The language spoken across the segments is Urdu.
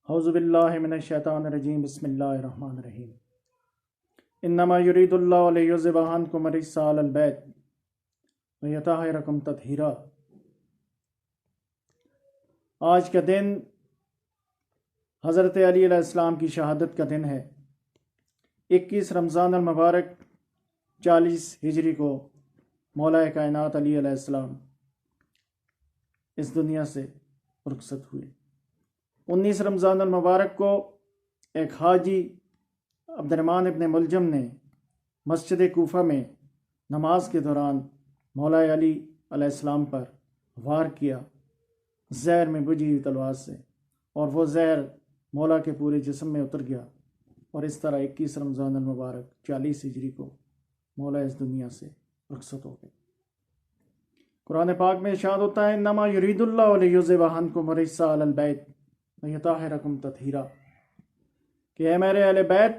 اعوذ باللہ من الشیطان الرجیم بسم اللہ الرحمن الرحیم انما یرید اللہ لیذھب عنکم الرجس اہل البیت ویطہرکم تطہیرا۔ آج کا دن حضرت علی علیہ السلام کی شہادت کا دن ہے۔ 21 رمضان المبارک 40 ہجری کو مولا کائنات علی علیہ السلام اس دنیا سے رخصت ہوئے۔ 19 رمضان المبارک کو ایک حاجی عبد الرحمن ابن ملجم نے مسجد کوفہ میں نماز کے دوران مولا علی علیہ السلام پر وار کیا زہر میں بجھی ہوئی تلوار سے، اور وہ زہر مولا کے پورے جسم میں اتر گیا، اور اس طرح 21 رمضان المبارک 40 ہجری کو مولا اس دنیا سے رخصت ہو گئے۔ قرآن پاک میں ارشاد ہوتا ہے انما یرید اللہ لیذھب عنکم الرجس اہل البیت ویطہرکم تطہیرا، کہ اے میرے اہل بیت،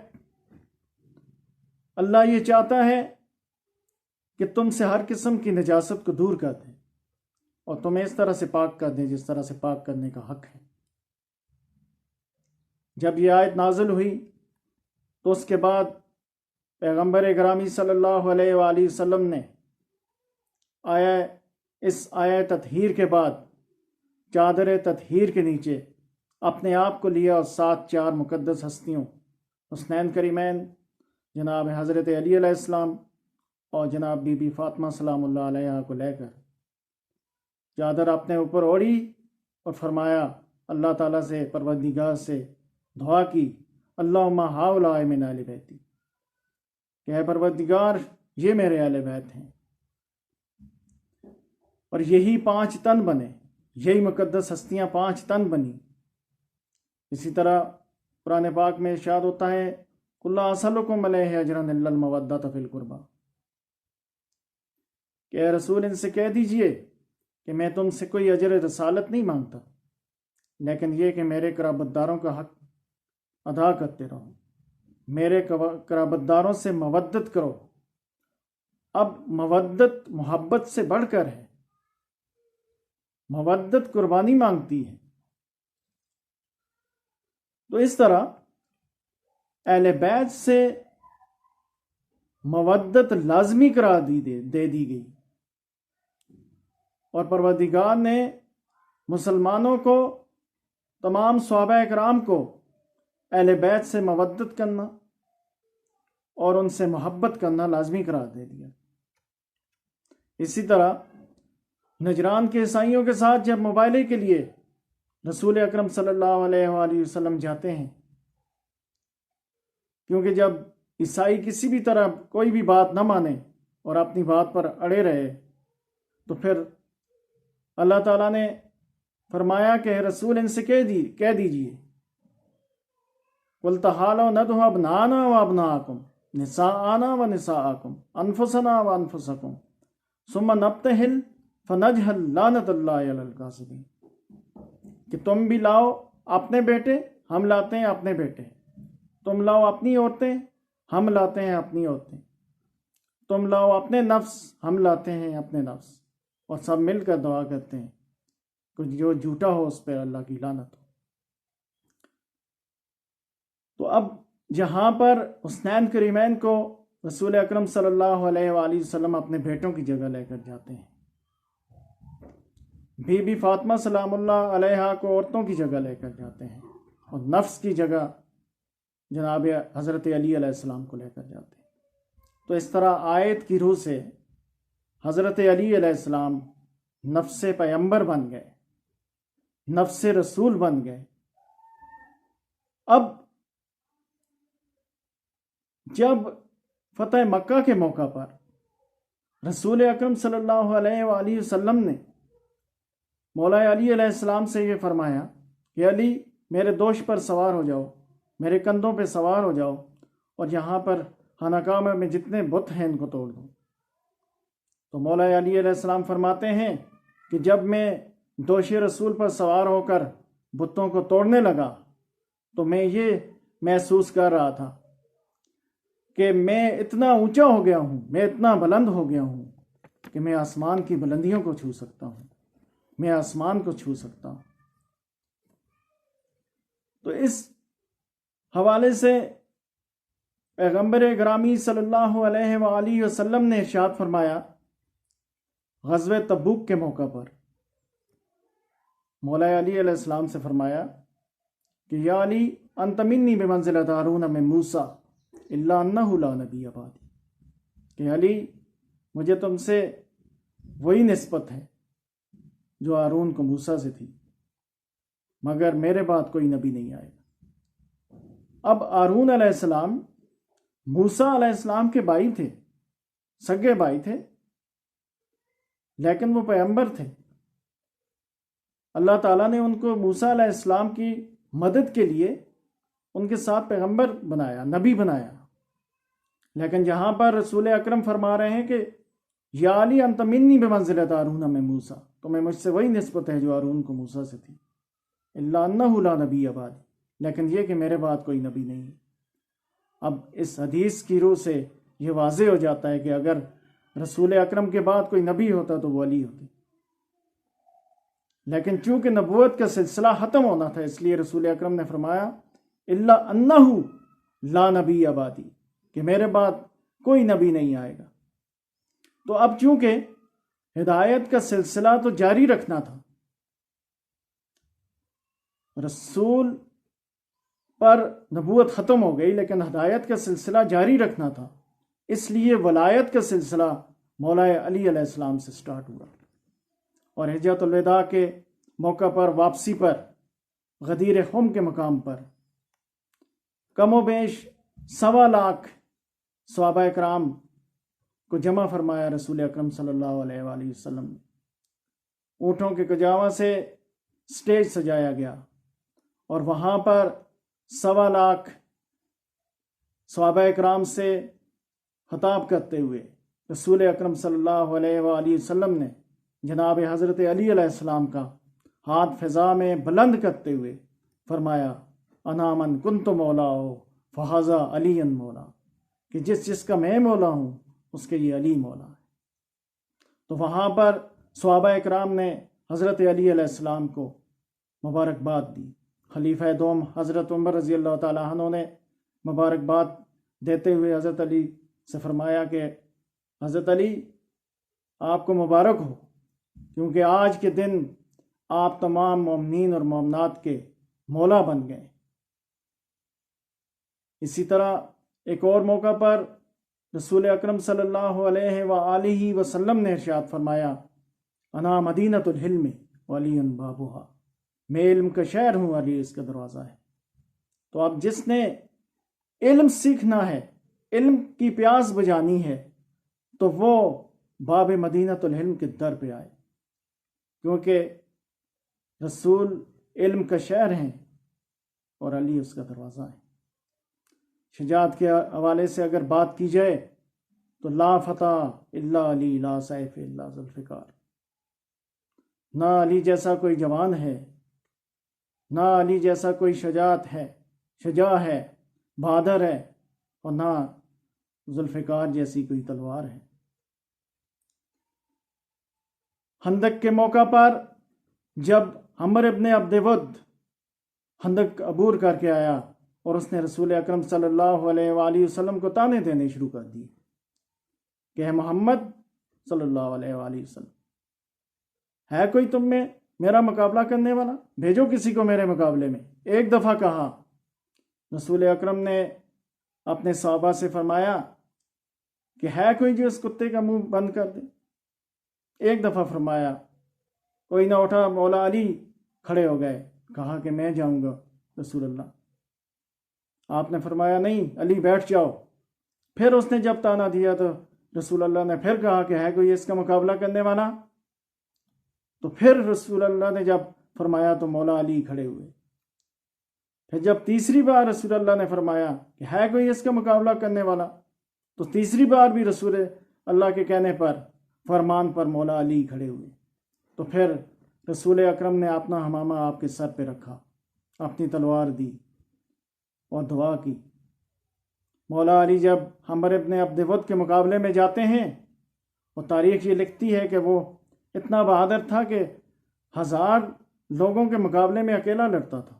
اللہ یہ چاہتا ہے کہ تم سے ہر قسم کی نجاست کو دور کر دیں اور تمہیں اس طرح سے پاک کر دیں جس طرح سے پاک کرنے کا حق ہے۔ جب یہ آیت نازل ہوئی تو اس کے بعد پیغمبر گرامی صلی اللہ علیہ وآلہ وسلم نے اس آیہ تطہیر کے بعد چادر تطہیر کے نیچے اپنے آپ کو لیا اور 4 مقدس ہستیوں حسنین کریمین جناب حضرت علی علیہ السلام اور جناب بی بی فاطمہ سلام اللہ علیہ کو لے کر چادر اپنے اوپر اوڑھی اور فرمایا، اللہ تعالیٰ سے پروردگار سے دعا کی، اللہم ہؤلاء من اہل بیتی، کہ اے پروردگار یہ میرے اہل بیت ہیں، اور یہی 5 تن بنے، یہی مقدس ہستیاں 5 تن بنی۔ اسی طرح قرآن پاک میں ارشاد ہوتا ہے قل لا اسألکم علیہ اجرا الا المودۃ فی القربی، کہ اے رسول ان سے کہہ دیجئے کہ میں تم سے کوئی اجر رسالت نہیں مانگتا، لیکن یہ کہ میرے قرابت داروں کا حق ادا کرتے رہو، میرے قرابت داروں سے مودت کرو۔ اب مودت محبت سے بڑھ کر ہے، مودت قربانی مانگتی ہے۔ تو اس طرح اہل بیت سے مودت لازمی قرار دے دی گئی، اور پروردگار نے مسلمانوں کو، تمام صحابہ کرام کو اہل بیت سے مودت کرنا اور ان سے محبت کرنا لازمی قرار دے دیا۔ اسی طرح نجران کے عیسائیوں کے ساتھ جب مباہلے کے لیے رسول اکرم صلی اللہ علیہ وآلہ وسلم جاتے ہیں، کیونکہ جب عیسائی کسی بھی طرح کوئی بھی بات نہ مانے اور اپنی بات پر اڑے رہے، تو پھر اللہ تعالیٰ نے فرمایا کہ رسول ان سے کہہ دیجئے قل تعالوا ندعو ابناءنا وابناءکم نساءنا ونساءکم انفسنا وانفسکم ثم نبتہل فنجہل لعنت اللہ علی الکاذبین، کہ تم بھی لاؤ اپنے بیٹے، ہم لاتے ہیں اپنے بیٹے، تم لاؤ اپنی عورتیں، ہم لاتے ہیں اپنی عورتیں، تم لاؤ اپنے نفس، ہم لاتے ہیں اپنے نفس، اور سب مل کر دعا کرتے ہیں کہ جو جھوٹا ہو اس پہ اللہ کی لعنت ہو۔ تو اب جہاں پر حسنین کریمین کو رسول اکرم صلی اللہ علیہ وآلہ وسلم اپنے بیٹوں کی جگہ لے کر جاتے ہیں، بی بی فاطمہ سلام اللہ علیہ کو عورتوں کی جگہ لے کر جاتے ہیں، اور نفس کی جگہ جناب حضرت علی علیہ السلام کو لے کر جاتے ہیں۔ تو اس طرح آیت کی روح سے حضرت علی علیہ السلام نفس پیغمبر بن گئے، نفس رسول بن گئے۔ اب جب فتح مکہ کے موقع پر رسول اکرم صلی اللہ علیہ وآلہ وسلم نے مولا علی علیہ السلام سے یہ فرمایا کہ علی میرے دوش پر سوار ہو جاؤ، میرے کندھوں پہ سوار ہو جاؤ، اور یہاں پر خانہ کعبہ میں جتنے بت ہیں ان کو توڑ دو۔ تو مولا علی علیہ السلام فرماتے ہیں کہ جب میں دوش رسول پر سوار ہو کر بتوں کو توڑنے لگا تو میں یہ محسوس کر رہا تھا کہ میں اتنا اونچا ہو گیا ہوں، میں اتنا بلند ہو گیا ہوں کہ میں آسمان کی بلندیوں کو چھو سکتا ہوں، میں آسمان کو چھو سکتا ہوں۔ تو اس حوالے سے پیغمبر گرامی صلی اللہ علیہ وآلہ وسلم نے ارشاد فرمایا، غزوہ تبوک کے موقع پر مولا علی علیہ السلام سے فرمایا کہ یا علی انت منی بمنزلۃ ہارون من موسیٰ الا انہ لا نبی بعدی، کہ علی مجھے تم سے وہی نسبت ہے جو ہارون کو موسیٰ سے تھی، مگر میرے بعد کوئی نبی نہیں آئے گا۔ اب ہارون علیہ السلام موسیٰ علیہ السلام کے بھائی تھے، سگے بھائی تھے، لیکن وہ پیغمبر تھے۔ اللہ تعالیٰ نے ان کو موسیٰ علیہ السلام کی مدد کے لیے ان کے ساتھ پیغمبر بنایا، نبی بنایا، لیکن جہاں پر رسول اکرم فرما رہے ہیں کہ یا علی انت منی بمنزلۃ ہارون من موسیٰ، تمہیں مجھ سے وہی نسبت ہے جو ہارون کو موسیٰ سے تھی، الا انہ لا نبی بعدی، لیکن یہ کہ میرے بعد کوئی نبی نہیں۔ اب اس حدیث کی روح سے یہ واضح ہو جاتا ہے کہ اگر رسول اکرم کے بعد کوئی نبی ہوتا تو وہ علی ہوتے، لیکن چونکہ نبوت کا سلسلہ ختم ہونا تھا، اس لیے رسول اکرم نے فرمایا الا انہ لا نبی بعدی، کہ میرے بعد کوئی نبی نہیں آئے گا۔ تو اب چونکہ ہدایت کا سلسلہ تو جاری رکھنا تھا، رسول پر نبوت ختم ہو گئی لیکن ہدایت کا سلسلہ جاری رکھنا تھا، اس لیے ولایت کا سلسلہ مولا علی علیہ السلام سے سٹارٹ ہوا، اور حجۃ الوداع کے موقع پر واپسی پر غدیر خم کے مقام پر کم و بیش 1.25 لاکھ صحابہ کرام کو جمع فرمایا رسول اکرم صلی اللہ علیہ وآلہ وسلم نے۔ اونٹوں کے کجاوا سے سٹیج سجایا گیا اور وہاں پر 1.25 لاکھ صحابہ کرام سے خطاب کرتے ہوئے رسول اکرم صلی اللہ علیہ وآلہ وسلم نے جناب حضرت علی علیہ السلام کا ہاتھ فضا میں بلند کرتے ہوئے فرمایا، انا من کنت مولا فہذا علی مولا، کہ جس کا میں مولا ہوں اس کے یہ علی مولا ہے۔ تو وہاں پر صحابہ اکرام نے حضرت علی علیہ السلام کو مبارکباد دی۔ خلیفہ دوم حضرت عمر رضی اللہ تعالیٰ عنہ نے مبارکباد دیتے ہوئے حضرت علی سے فرمایا کہ حضرت علی آپ کو مبارک ہو، کیونکہ آج کے دن آپ تمام مومنین اور مومنات کے مولا بن گئے۔ اسی طرح ایک اور موقع پر رسول اکرم صلی اللہ علیہ وآلہ وسلم نے ارشاد فرمایا، انا مدینۃ العلم وعلی بابھا، میں علم کا شہر ہوں، علی اس کا دروازہ ہے۔ تو اب جس نے علم سیکھنا ہے، علم کی پیاس بجانی ہے، تو وہ باب مدینۃ العلم کے در پہ آئے، کیونکہ رسول علم کا شہر ہیں اور علی اس کا دروازہ ہے۔ شجاعت کے حوالے سے اگر بات کی جائے تو لا فتح الا علی لا سیف الا ذوالفقار، نہ علی جیسا کوئی جوان ہے، نہ علی جیسا کوئی شجاع ہے، بہادر ہے، اور نہ ذوالفقار جیسی کوئی تلوار ہے۔ خندق کے موقع پر جب عمر ابن عبد ود خندق عبور کر کے آیا اور اس نے رسول اکرم صلی اللہ علیہ وآلہ وسلم کو تانے دینے شروع کر دیے کہ اے محمد صلی اللہ علیہ وآلہ وسلم، ہے کوئی تم میں میرا مقابلہ کرنے والا؟ بھیجو کسی کو میرے مقابلے میں۔ ایک دفعہ کہا، رسول اکرم نے اپنے صحابہ سے فرمایا کہ ہے کوئی جو اس کتے کا منہ بند کر دے؟ ایک دفعہ فرمایا، کوئی نہ اٹھا، مولا علی کھڑے ہو گئے، کہا کہ میں جاؤں گا رسول اللہ۔ آپ نے فرمایا نہیں، علی بیٹھ جاؤ۔ پھر اس نے جب تانا دیا تو رسول اللہ نے پھر کہا کہ ہے کوئی اس کا مقابلہ کرنے والا؟ تو پھر رسول اللہ نے جب فرمایا تو مولا علی کھڑے ہوئے۔ پھر جب تیسری بار رسول اللہ نے فرمایا کہ ہے کوئی اس کا مقابلہ کرنے والا، تو تیسری بار بھی رسول اللہ کے کہنے پر، فرمان پر مولا علی کھڑے ہوئے۔ تو پھر رسول اکرم نے اپنا حمامہ آپ کے سر پہ رکھا، اپنی تلوار دی اور دعا کی۔ مولا علی جب عمر ابن عبد ود کے مقابلے میں جاتے ہیں، اور تاریخ یہ لکھتی ہے کہ وہ اتنا بہادر تھا کہ 1000 لوگوں کے مقابلے میں اکیلا لڑتا تھا،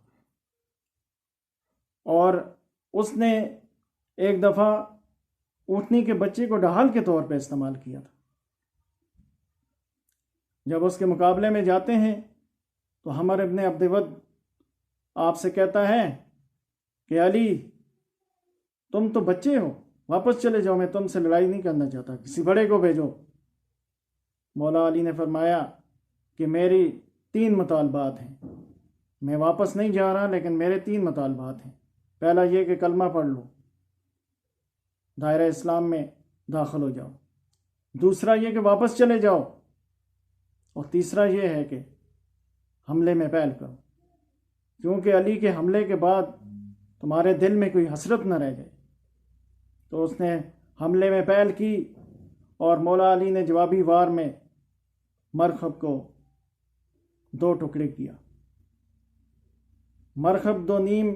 اور اس نے ایک دفعہ اونٹنی کے بچے کو ڈھال کے طور پہ استعمال کیا تھا۔ جب اس کے مقابلے میں جاتے ہیں تو عمر ابن عبد ود آپ سے کہتا ہے کہ علی تم تو بچے ہو، واپس چلے جاؤ، میں تم سے لڑائی نہیں کرنا چاہتا، کسی بڑے کو بھیجو۔ مولا علی نے فرمایا کہ میری 3 مطالبات ہیں، میں واپس نہیں جا رہا لیکن میرے 3 مطالبات ہیں۔ پہلا یہ کہ کلمہ پڑھ لو، دائرہ اسلام میں داخل ہو جاؤ، دوسرا یہ کہ واپس چلے جاؤ، اور تیسرا یہ ہے کہ حملے میں پہل کرو، کیونکہ علی کے حملے کے بعد تمہارے دل میں کوئی حسرت نہ رہ جائے۔ تو اس نے حملے میں پہل کی اور مولا علی نے جوابی وار میں مرخب کو 2 ٹکڑے کیا۔ مرخب 2 نیم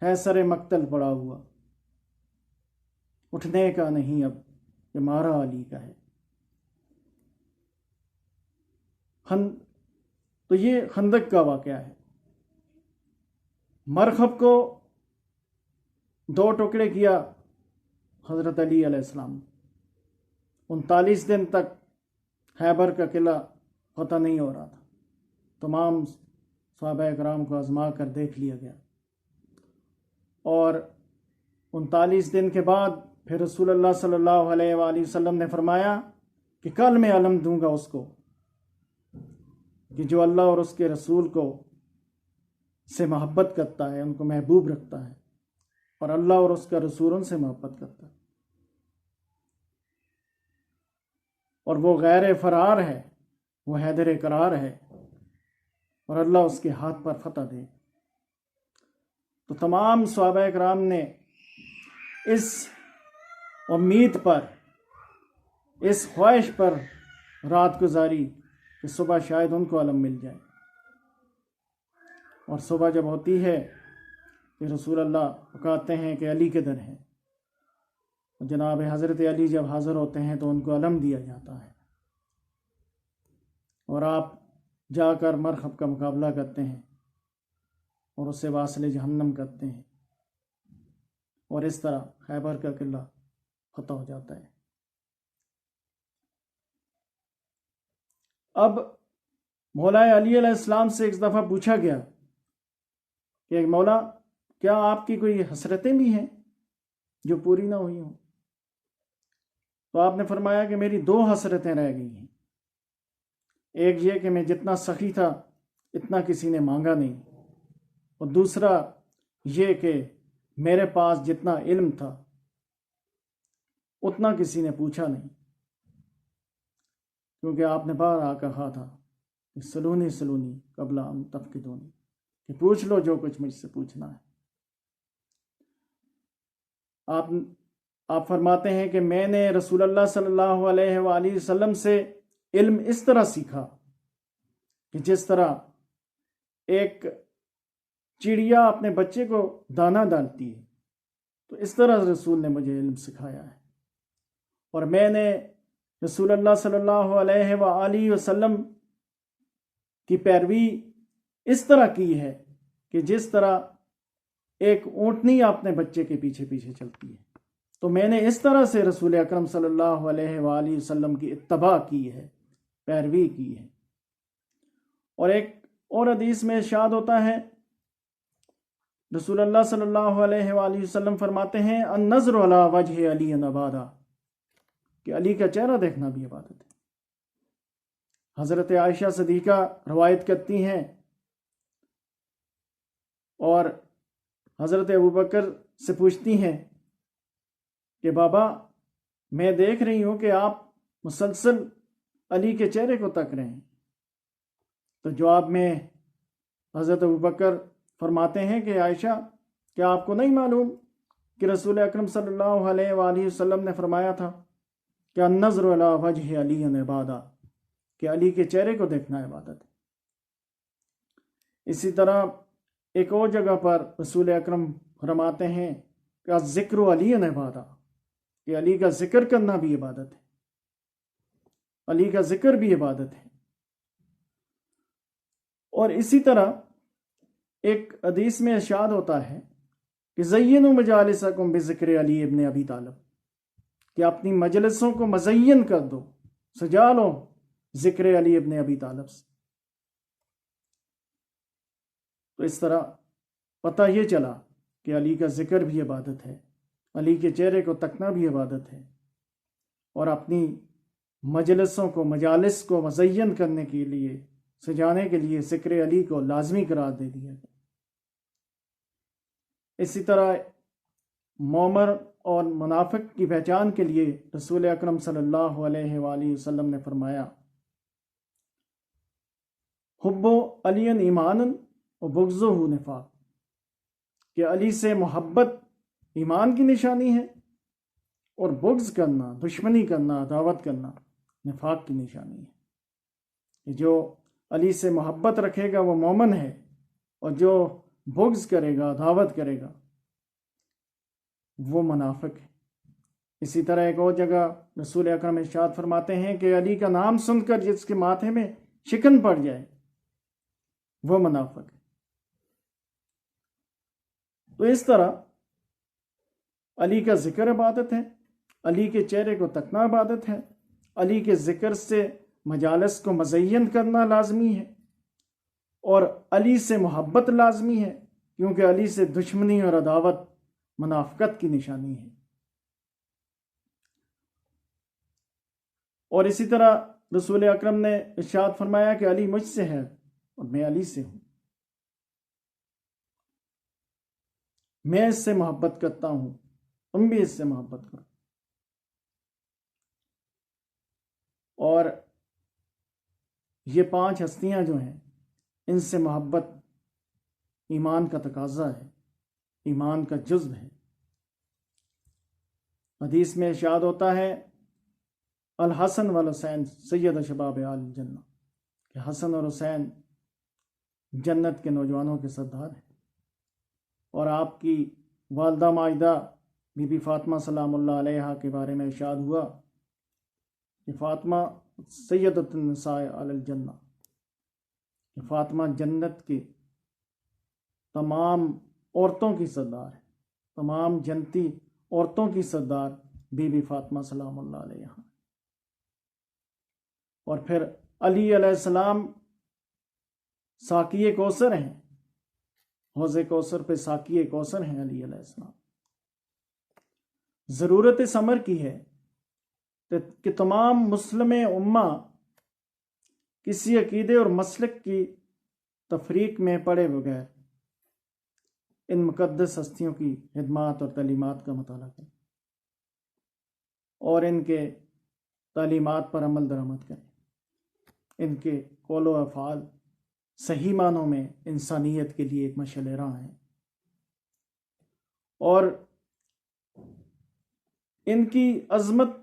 ہے سر مقتل پڑا ہوا، اٹھنے کا نہیں اب، یہ مارا علی کا ہے۔ تو یہ خندق کا واقعہ ہے۔ مرخب کو 2 ٹکڑے کیا حضرت علی علیہ السلام، 39 دن تک خیبر کا قلعہ فتح نہیں ہو رہا تھا، تمام صحابہ کرام کو آزما کر دیکھ لیا گیا، اور 39 دن کے بعد پھر رسول اللہ صلی اللہ علیہ وآلہ وسلم نے فرمایا کہ کل میں علم دوں گا اس کو کہ جو اللہ اور اس کے رسول کو سے محبت کرتا ہے، ان کو محبوب رکھتا ہے، اور اللہ اور اس کا رسول ان سے محبت کرتا ہے، اور وہ غیر فرار ہے، وہ حیدر قرار ہے، اور اللہ اس کے ہاتھ پر فتح دے۔ تو تمام صحابہ کرام نے اس امید پر، اس خواہش پر رات گزاری کہ صبح شاید ان کو علم مل جائے، اور صبح جب ہوتی ہے کہ رسول اللہ پکارتے ہیں کہ علی کدھر ہے، جناب حضرت علی جب حاضر ہوتے ہیں تو ان کو علم دیا جاتا ہے، اور آپ جا کر مرخب کا مقابلہ کرتے ہیں اور اس سے واصل جہنم کرتے ہیں، اور اس طرح خیبر کا قلعہ فتح ہو جاتا ہے۔ اب مولا علی علیہ السلام سے ایک دفعہ پوچھا گیا کہ مولا کیا آپ کی کوئی حسرتیں بھی ہیں جو پوری نہ ہوئی ہوں؟ تو آپ نے فرمایا کہ میری 2 حسرتیں رہ گئی ہیں، ایک یہ کہ میں جتنا سخی تھا اتنا کسی نے مانگا نہیں، اور دوسرا یہ کہ میرے پاس جتنا علم تھا اتنا کسی نے پوچھا نہیں، کیونکہ آپ نے بار کہا تھا کہ سلونی سلونی قبل ان تفقدونی، کہ پوچھ لو جو کچھ مجھ سے پوچھنا ہے۔ آپ فرماتے ہیں کہ میں نے رسول اللہ صلی اللہ علیہ وآلہ وسلم سے علم اس طرح سیکھا کہ جس طرح ایک چڑیا اپنے بچے کو دانہ ڈالتی ہے، تو اس طرح رسول نے مجھے علم سکھایا ہے، اور میں نے رسول اللہ صلی اللہ علیہ وآلہ وسلم کی پیروی اس طرح کی ہے کہ جس طرح ایک اونٹنی اپنے بچے کے پیچھے پیچھے چلتی ہے، تو میں نے اس طرح سے رسول اکرم صلی اللہ علیہ وآلہ وسلم کی اتباع کی ہے، پیروی کی ہے۔ اور ایک اور حدیث میں ارشاد ہوتا ہے، رسول اللہ صلی اللہ علیہ وآلہ وسلم فرماتے ہیں النظر علی وجہ علی عبادہ، کہ علی کا چہرہ دیکھنا بھی عبادت ہے۔ حضرت عائشہ صدیقہ روایت کرتی ہیں، اور حضرت ابوبکر سے پوچھتی ہیں کہ بابا میں دیکھ رہی ہوں کہ آپ مسلسل علی کے چہرے کو تک رہے ہیں، تو جواب میں حضرت ابوبکر فرماتے ہیں کہ عائشہ کیا آپ کو نہیں معلوم کہ رسول اکرم صلی اللہ علیہ وآلہ وسلم نے فرمایا تھا کہ النظر علی وجہ علی عبادہ، کہ علی کے چہرے کو دیکھنا عبادت ہے۔ اسی طرح ایک اور جگہ پر رسول اکرم فرماتے ہیں کہ ذکر علی عبادہ، کہ علی کا ذکر کرنا بھی عبادت ہے، علی کا ذکر بھی عبادت ہے۔ اور اسی طرح ایک حدیث میں ارشاد ہوتا ہے کہ زینوا مجالسکم بذکر علی ابن ابی طالب، کہ اپنی مجلسوں کو مزین کر دو، سجا لو ذکر علی ابن ابی طالب سے۔ تو اس طرح پتہ یہ چلا کہ علی کا ذکر بھی عبادت ہے، علی کے چہرے کو تکنا بھی عبادت ہے، اور اپنی مجلسوں کو، مجالس کو مزین کرنے کے لیے، سجانے کے لیے ذکر علی کو لازمی قرار دے دیا گیا۔ اسی طرح مومن اور منافق کی پہچان کے لیے رسول اکرم صلی اللہ علیہ وآلہ وسلم نے فرمایا، حب علی ایمان و بغضہ نفاق، کہ علی سے محبت ایمان کی نشانی ہے، اور بغض کرنا، دشمنی کرنا، عداوت کرنا نفاق کی نشانی ہے۔ کہ جو علی سے محبت رکھے گا وہ مومن ہے، اور جو بغض کرے گا، عداوت کرے گا، وہ منافق ہے۔ اسی طرح ایک اور جگہ رسول اکرم ارشاد فرماتے ہیں کہ علی کا نام سن کر جس کے ماتھے میں شکن پڑ جائے وہ منافق ہے۔ تو اس طرح علی کا ذکر عبادت ہے، علی کے چہرے کو تکنا عبادت ہے، علی کے ذکر سے مجالس کو مزین کرنا لازمی ہے، اور علی سے محبت لازمی ہے، کیونکہ علی سے دشمنی اور عداوت منافقت کی نشانی ہے۔ اور اسی طرح رسول اکرم نے ارشاد فرمایا کہ علی مجھ سے ہے اور میں علی سے ہوں، میں اس سے محبت کرتا ہوں، تم بھی اس سے محبت کرو۔ اور یہ 5 ہستیاں جو ہیں، ان سے محبت ایمان کا تقاضا ہے، ایمان کا جزو ہے۔ حدیث میں ارشاد ہوتا ہے، الحسن والحسین سید شباب آل الجنہ، کہ حسن اور حسین جنت کے نوجوانوں کے سردار ہیں۔ اور آپ کی والدہ ماجدہ بی بی فاطمہ سلام اللہ علیہا کے بارے میں ارشاد ہوا کہ فاطمہ سیدۃ النساء علی الجنہ، کہ فاطمہ جنت کی تمام عورتوں کی سردار ہے، تمام جنتی عورتوں کی سردار بی بی فاطمہ سلام اللہ علیہا۔ اور پھر علی علیہ السلام ساقی کوثر ہیں، حوض کوثر پہ ساقی کوثر ہیں علی علیہ السلام۔ ضرورت اس امر کی ہے کہ تمام مسلم امہ کسی عقیدے اور مسلک کی تفریق میں پڑے بغیر ان مقدس ہستیوں کی خدمات اور تعلیمات کا مطالعہ کریں، اور ان کے تعلیمات پر عمل درآمد کریں۔ ان کے قول و افعال صحیح معنوں میں انسانیت کے لیے ایک مشعل راہ ہیں، اور ان کی عظمت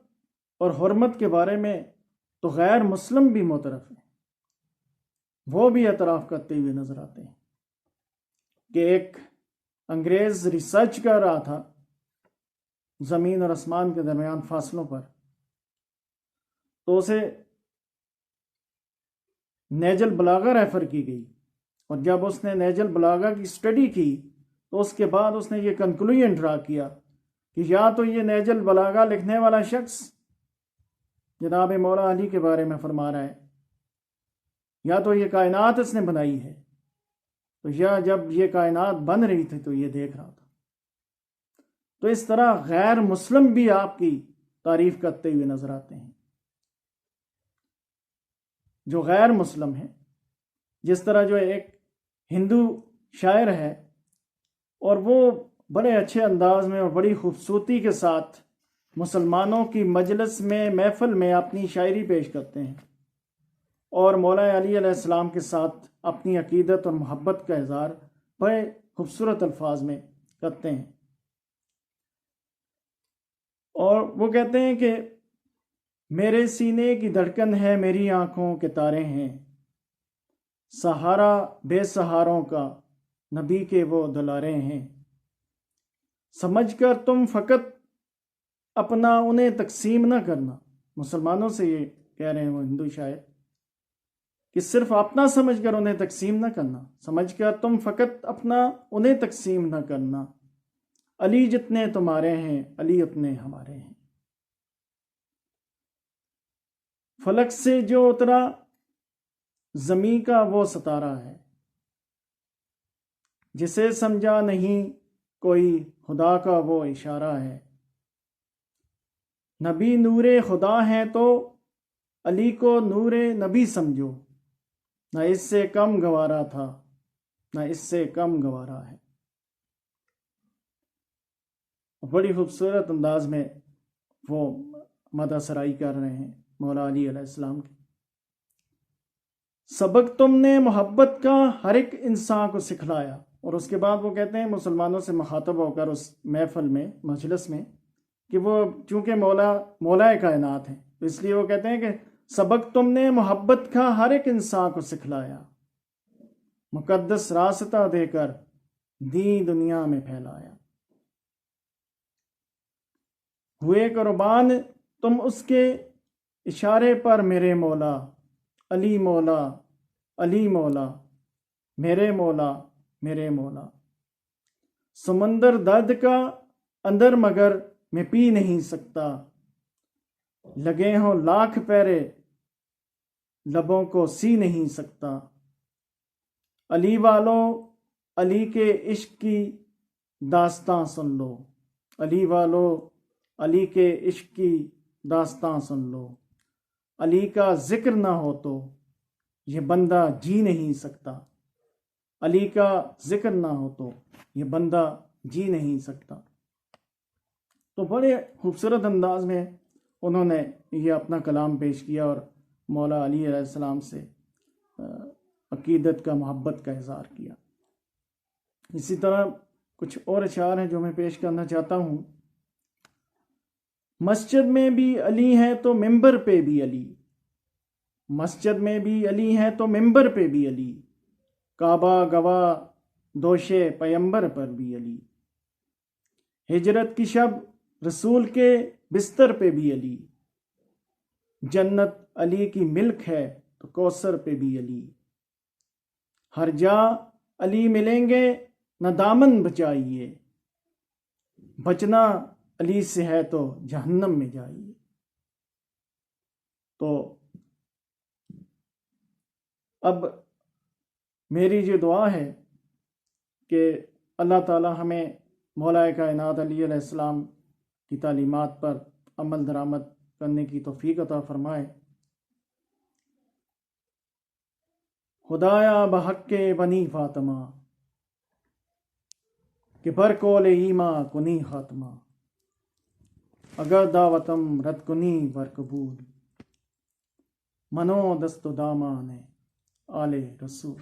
اور حرمت کے بارے میں تو غیر مسلم بھی معترف ہیں، وہ بھی اعتراف کرتے ہوئے نظر آتے ہیں۔ کہ ایک انگریز ریسرچ کر رہا تھا زمین اور آسمان کے درمیان فاصلوں پر، تو اسے نیج البلاغہ ریفر کی گئی، اور جب اس نے نیج البلاغہ کی سٹڈی کی تو اس کے بعد اس نے یہ کنکلوژن ڈرا کیا کہ یا تو یہ نیج البلاغہ لکھنے والا شخص جناب مولا علی کے بارے میں فرما رہا ہے، یا تو یہ کائنات اس نے بنائی ہے، تو یا جب یہ کائنات بن رہی تھی تو یہ دیکھ رہا تھا۔ تو اس طرح غیر مسلم بھی آپ کی تعریف کرتے ہوئے نظر آتے ہیں، جو غیر مسلم ہیں۔ جس طرح جو ایک ہندو شاعر ہے، اور وہ بڑے اچھے انداز میں اور بڑی خوبصورتی کے ساتھ مسلمانوں کی مجلس میں، محفل میں اپنی شاعری پیش کرتے ہیں، اور مولا علی علیہ السلام کے ساتھ اپنی عقیدت اور محبت کا اظہار بڑے خوبصورت الفاظ میں کرتے ہیں۔ اور وہ کہتے ہیں کہ میرے سینے کی دھڑکن ہے، میری آنکھوں کے تارے ہیں، سہارا بے سہاروں کا نبی کے وہ دلارے ہیں، سمجھ کر تم فقط اپنا انہیں تقسیم نہ کرنا۔ مسلمانوں سے یہ کہہ رہے ہیں وہ ہندو شاعر کہ صرف اپنا سمجھ کر انہیں تقسیم نہ کرنا، سمجھ کر تم فقط اپنا انہیں تقسیم نہ کرنا، علی جتنے تمہارے ہیں علی اتنے ہمارے ہیں۔ فلک سے جو اترا زمیں کا وہ ستارہ ہے، جسے سمجھا نہیں کوئی خدا کا وہ اشارہ ہے۔ نبی نور خدا ہے تو علی کو نور نبی سمجھو، نہ اس سے کم گوارا تھا نہ اس سے کم گوارا ہے۔ بڑی خوبصورت انداز میں وہ مدح سرائی کر رہے ہیں مولا علی علیہ السلام کی۔ سبق تم نے محبت کا ہر ایک انسان کو سکھلایا، اور اس کے بعد وہ کہتے ہیں مسلمانوں سے مخاطب ہو کر اس محفل میں مجلس میں کہ وہ چونکہ مولا کائنات ہیں تو اس لیے وہ کہتے ہیں کہ سبق تم نے محبت کا ہر ایک انسان کو سکھلایا، مقدس راستہ دے کر دین دنیا میں پھیلایا۔ ہوئے قربان تم اس کے اشارے پر میرے مولا، علی مولا علی مولا میرے مولا میرے مولا۔ سمندر درد کا اندر مگر میں پی نہیں سکتا، لگے ہوں لاکھ پیرے لبوں کو سی نہیں سکتا۔ علی والو علی کے عشق کی داستاں سن لو، علی والو علی کے عشق کی داستاں سن لو۔ علی کا ذکر نہ ہو تو یہ بندہ جی نہیں سکتا، علی کا ذکر نہ ہو تو یہ بندہ جی نہیں سکتا۔ تو بڑے خوبصورت انداز میں انہوں نے یہ اپنا کلام پیش کیا اور مولا علی علیہ السلام سے عقیدت کا محبت کا اظہار کیا۔ اسی طرح کچھ اور اشعار ہیں جو میں پیش کرنا چاہتا ہوں۔ مسجد میں بھی علی ہے تو ممبر پہ بھی علی، مسجد میں بھی علی ہے تو ممبر پہ بھی علی، کعبہ گواہ دوشے پیمبر پر بھی علی، ہجرت کی شب رسول کے بستر پہ بھی علی، جنت علی کی ملک ہے تو کوثر پہ بھی علی، ہر جا علی ملیں گے نہ دامن بچائیے، بچنا علی سے ہے تو جہنم میں جائیے۔ تو اب میری یہ دعا ہے کہ اللہ تعالی ہمیں مولا کائنات علی علیہ السلام کی تعلیمات پر عمل درآمد کرنے کی توفیق عطا فرمائے۔ خدایا بحق بنی فاطمہ کہ بر کول ایما کنی خاتمہ، اگر دعوتم رد کنی ور قبول، منو دست و دامان آل رسول۔